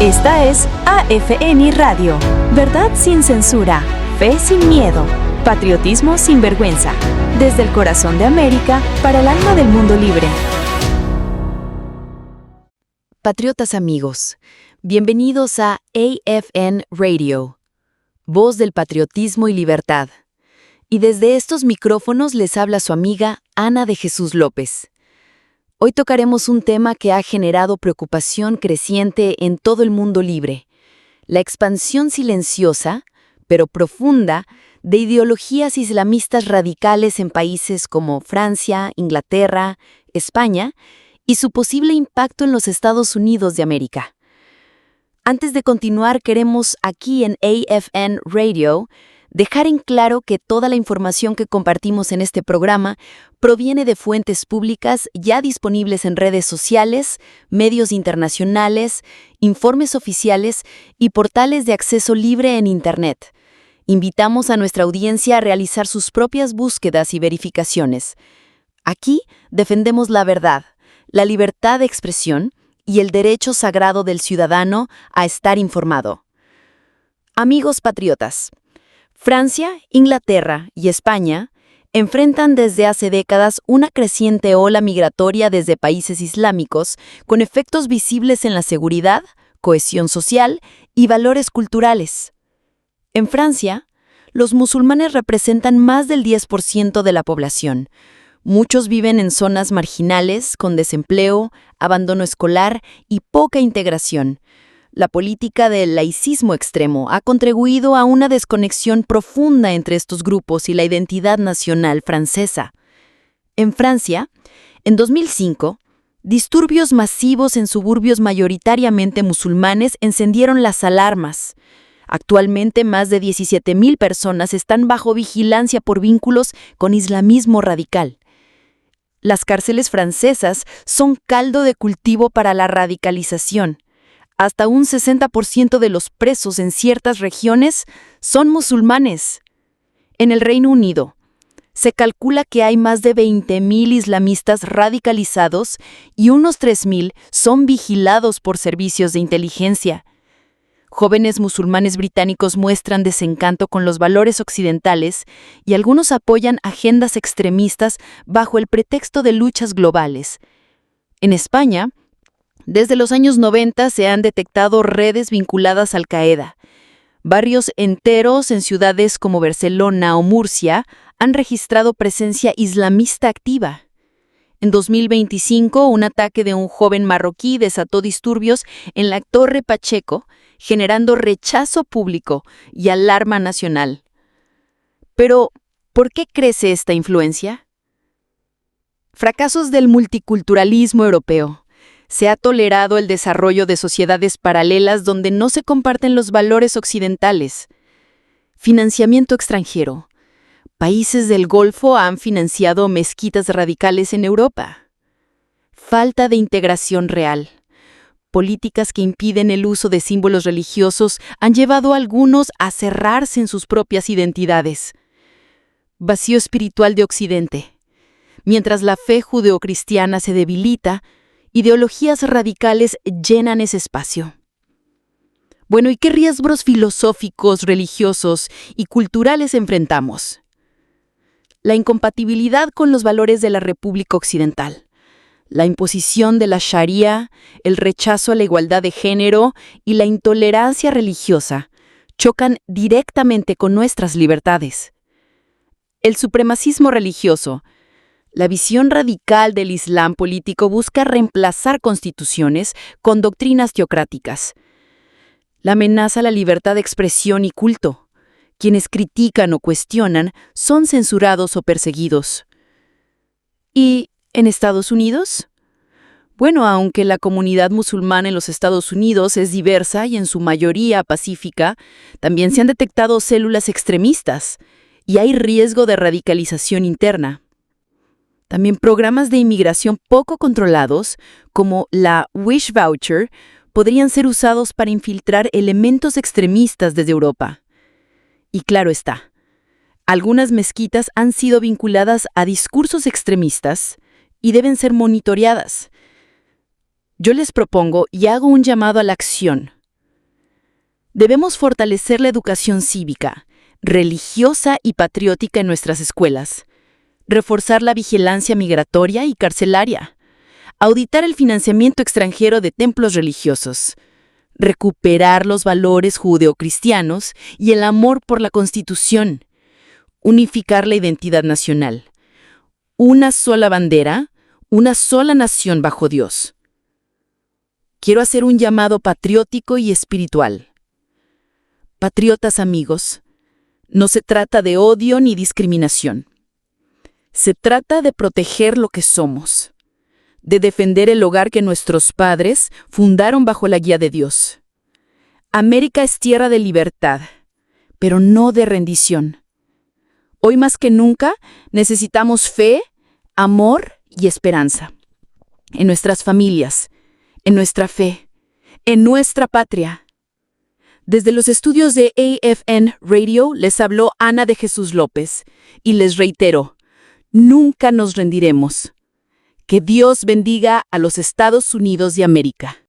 Esta es AFN Radio, verdad sin censura, fe sin miedo, patriotismo sin vergüenza, desde el corazón de América para el alma del mundo libre. Patriotas amigos, bienvenidos a AFN Radio, voz del patriotismo y libertad. Y desde estos micrófonos les habla su amiga Ana de Jesús López. Hoy tocaremos un tema que ha generado preocupación creciente en todo el mundo libre: la expansión silenciosa, pero profunda, de ideologías islamistas radicales en países como Francia, Inglaterra, España, y su posible impacto en los Estados Unidos de América. Antes de continuar, queremos aquí en AFN Radio dejar en claro que toda la información que compartimos en este programa proviene de fuentes públicas ya disponibles en redes sociales, medios internacionales, informes oficiales y portales de acceso libre en Internet. Invitamos a nuestra audiencia a realizar sus propias búsquedas y verificaciones. Aquí defendemos la verdad, la libertad de expresión y el derecho sagrado del ciudadano a estar informado. Amigos patriotas, Francia, Inglaterra y España enfrentan desde hace décadas una creciente ola migratoria desde países islámicos con efectos visibles en la seguridad, cohesión social y valores culturales. En Francia, los musulmanes representan más del 10% de la población. Muchos viven en zonas marginales, con desempleo, abandono escolar y poca integración. La política del laicismo extremo ha contribuido a una desconexión profunda entre estos grupos y la identidad nacional francesa. En Francia, en 2005, disturbios masivos en suburbios mayoritariamente musulmanes encendieron las alarmas. Actualmente, más de 17,000 personas están bajo vigilancia por vínculos con islamismo radical. Las cárceles francesas son caldo de cultivo para la radicalización. Hasta un 60% de los presos en ciertas regiones son musulmanes. En el Reino Unido, se calcula que hay más de 20,000 islamistas radicalizados y unos 3,000 son vigilados por servicios de inteligencia. Jóvenes musulmanes británicos muestran desencanto con los valores occidentales y algunos apoyan agendas extremistas bajo el pretexto de luchas globales. En España, desde los años 90 se han detectado redes vinculadas a Al-Qaeda. Barrios enteros en ciudades como Barcelona o Murcia han registrado presencia islamista activa. En 2025, un ataque de un joven marroquí desató disturbios en la Torre Pacheco, generando rechazo público y alarma nacional. Pero, ¿por qué crece esta influencia? Fracasos del multiculturalismo europeo. Se ha tolerado el desarrollo de sociedades paralelas donde no se comparten los valores occidentales. Financiamiento extranjero. Países del Golfo han financiado mezquitas radicales en Europa. Falta de integración real. Políticas que impiden el uso de símbolos religiosos han llevado a algunos a cerrarse en sus propias identidades. Vacío espiritual de Occidente. Mientras la fe judeocristiana se debilita, ideologías radicales llenan ese espacio. Bueno, ¿y qué riesgos filosóficos, religiosos y culturales enfrentamos? La incompatibilidad con los valores de la República Occidental, la imposición de la Sharia, el rechazo a la igualdad de género y la intolerancia religiosa chocan directamente con nuestras libertades. El supremacismo religioso. La visión radical del Islam político busca reemplazar constituciones con doctrinas teocráticas. La amenaza a la libertad de expresión y culto. Quienes critican o cuestionan son censurados o perseguidos. ¿Y en Estados Unidos? Bueno, aunque la comunidad musulmana en los Estados Unidos es diversa y en su mayoría pacífica, también se han detectado células extremistas y hay riesgo de radicalización interna. También programas de inmigración poco controlados, como la Wish Voucher, podrían ser usados para infiltrar elementos extremistas desde Europa. Y claro está, algunas mezquitas han sido vinculadas a discursos extremistas y deben ser monitoreadas. Yo les propongo y hago un llamado a la acción. Debemos fortalecer la educación cívica, religiosa y patriótica en nuestras escuelas, reforzar la vigilancia migratoria y carcelaria, auditar el financiamiento extranjero de templos religiosos, recuperar los valores judeocristianos y el amor por la Constitución, unificar la identidad nacional, una sola bandera, una sola nación bajo Dios. Quiero hacer un llamado patriótico y espiritual. Patriotas amigos, no se trata de odio ni discriminación. Se trata de proteger lo que somos, de defender el hogar que nuestros padres fundaron bajo la guía de Dios. América es tierra de libertad, pero no de rendición. Hoy más que nunca necesitamos fe, amor y esperanza. En nuestras familias, en nuestra fe, en nuestra patria. Desde los estudios de AFN Radio les habló Ana de Jesús López y les reitero, nunca nos rendiremos. Que Dios bendiga a los Estados Unidos de América.